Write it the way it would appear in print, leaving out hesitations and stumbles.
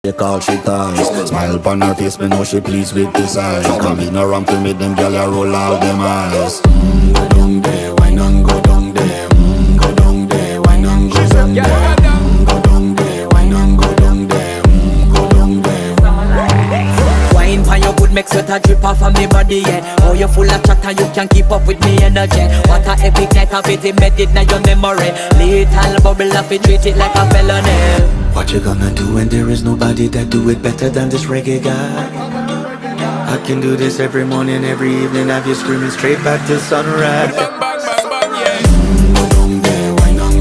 They call she ties. Smile upon her face, me know she pleased with this eyes. Come in around to meet them girl, you roll out them eyes. Go down there, why not go down there? Go down there, why not go down there? Go down there, why not go down there? Go down there. Wine pan your good, make sweat a drip off of me body, yeah. Oh, you full of chatter, you can keep up with me energy. What a epic night of it, embedded in your memory. Little bubble of it, treat it like a felony. What you gonna do when there is nobody that do it better than this reggae guy? I can do this every morning, every evening, have you screaming straight back to sunrise.